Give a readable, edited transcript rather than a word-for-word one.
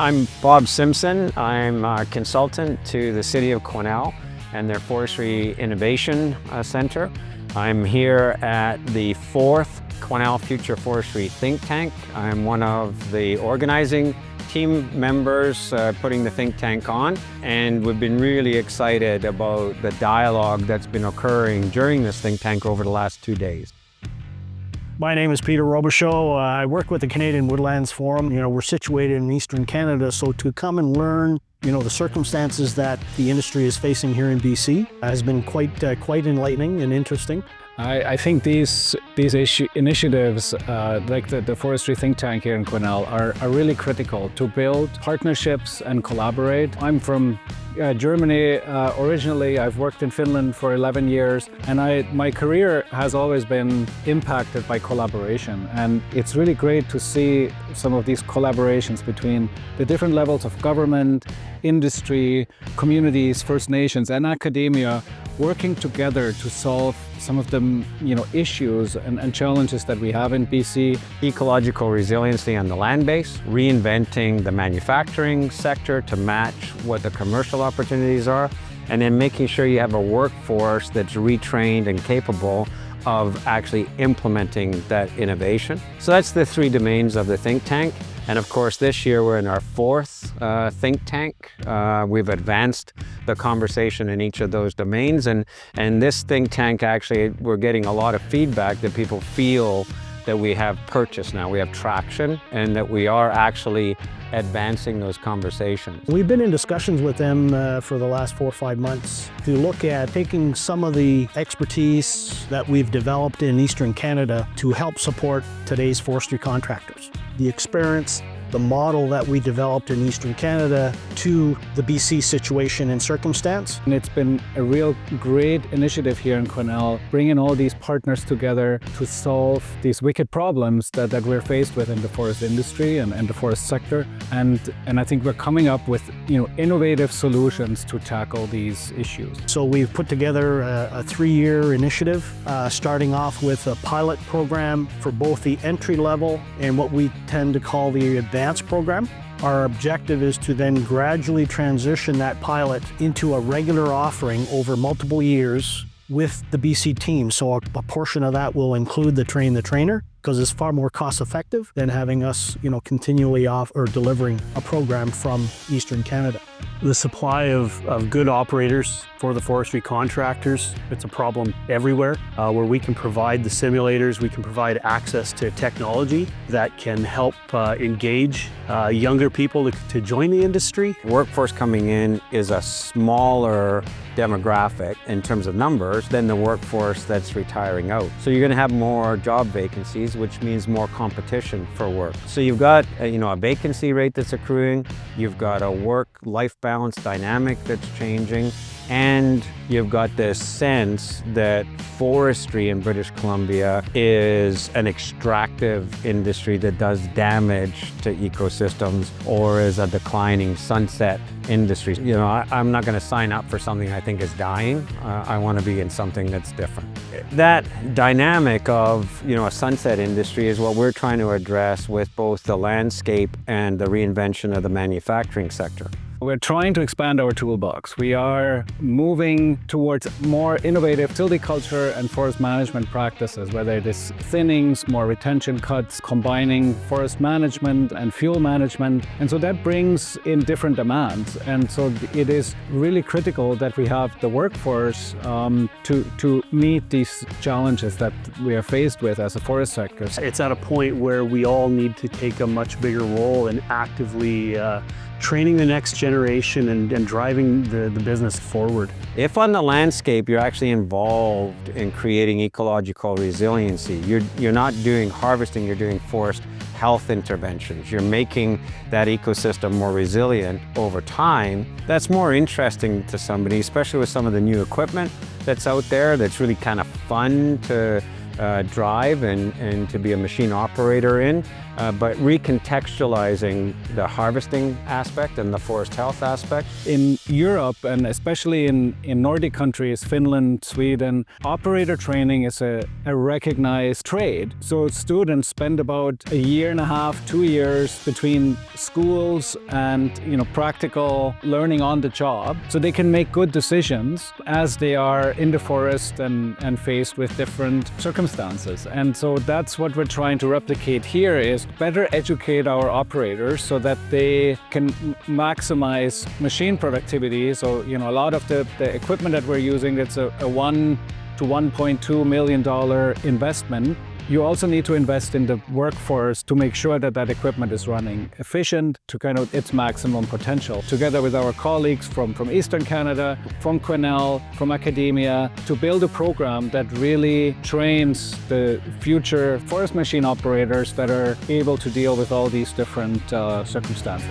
I'm Bob Simpson. I'm a consultant to the City of Quesnel and their Forestry Innovation Center. I'm here at the 4th Quesnel Future Forestry Think Tank. I'm one of the organizing team members putting the think tank on, and we've been really excited about the dialogue that's been occurring during this think tank over the last 2 days. My name is Peter Robichaud. I work with the Canadian Woodlands Forum. We're situated in Eastern Canada, so to come and learn, the circumstances that the industry is facing here in BC has been quite enlightening and interesting. I think these initiatives, like the Forestry Think Tank here in Quesnel, are really critical to build partnerships and collaborate. I'm from Germany originally. I've worked in Finland for 11 years, and my career has always been impacted by collaboration. And it's really great to see some of these collaborations between the different levels of government, industry, communities, First Nations, and academia working together to solve some of the issues and challenges that we have in BC. Ecological resiliency on the land base, reinventing the manufacturing sector to match what the commercial opportunities are, and then making sure you have a workforce that's retrained and capable of actually implementing that innovation. So that's the 3 domains of the think tank. And of course, this year we're in our 4th think tank. We've advanced the conversation in each of those domains. And this think tank, actually, we're getting a lot of feedback that people feel that we have purchase now, we have traction, and that we are actually advancing those conversations. We've been in discussions with them for the last 4 or 5 months to look at taking some of the expertise that we've developed in Eastern Canada to help support today's forestry contractors. The experience, the model that we developed in Eastern Canada to the BC situation and circumstance. And it's been a real great initiative here in Quesnel, bringing all these partners together to solve these wicked problems that we're faced with in the forest industry and the forest sector. And I think we're coming up with innovative solutions to tackle these issues. So we've put together a 3-year initiative, starting off with a pilot program for both the entry level and what we tend to call the advanced program. Our objective is to then gradually transition that pilot into a regular offering over multiple years with the BC team. So a portion of that will include the train the trainer, because it's far more cost effective than having us, continually delivering a program from Eastern Canada. The supply of good operators for the forestry contractors, it's a problem everywhere. Where we can provide the simulators, we can provide access to technology that can help engage younger people to join the industry. Workforce coming in is a smaller demographic in terms of numbers than the workforce that's retiring out. So you're going to have more job vacancies, which means more competition for work. So you've got a vacancy rate that's accruing, you've got a work-life balance dynamic that's changing, and you've got this sense that forestry in British Columbia is an extractive industry that does damage to ecosystems or is a declining sunset industry. I'm not going to sign up for something I think is dying. I want to be in something that's different. That dynamic of a sunset industry is what we're trying to address with both the landscape and the reinvention of the manufacturing sector. We're trying to expand our toolbox. We are moving towards more innovative silviculture and forest management practices, whether it is thinnings, more retention cuts, combining forest management and fuel management. And so that brings in different demands. And so it is really critical that we have the workforce to meet these challenges that we are faced with as a forest sector. It's at a point where we all need to take a much bigger role in actively training the next generation and driving the business forward. If on the landscape you're actually involved in creating ecological resiliency, you're not doing harvesting, you're doing forest health interventions. You're making that ecosystem more resilient over time. That's more interesting to somebody, especially with some of the new equipment that's out there that's really kind of fun to drive and to be a machine operator in. but recontextualizing the harvesting aspect and the forest health aspect. In Europe, and especially in Nordic countries, Finland, Sweden, operator training is a recognized trade. So students spend about a year and a half, 2 years between schools and practical learning on the job, so they can make good decisions as they are in the forest and faced with different circumstances. And so that's what we're trying to replicate here, is better educate our operators so that they can maximize machine productivity. So a lot of the equipment that we're using, it's a $1 to $1.2 million investment. You also need to invest in the workforce to make sure that that equipment is running efficient to its maximum potential. Together with our colleagues from Eastern Canada, from Quesnel, from academia, to build a program that really trains the future forest machine operators that are able to deal with all these different circumstances.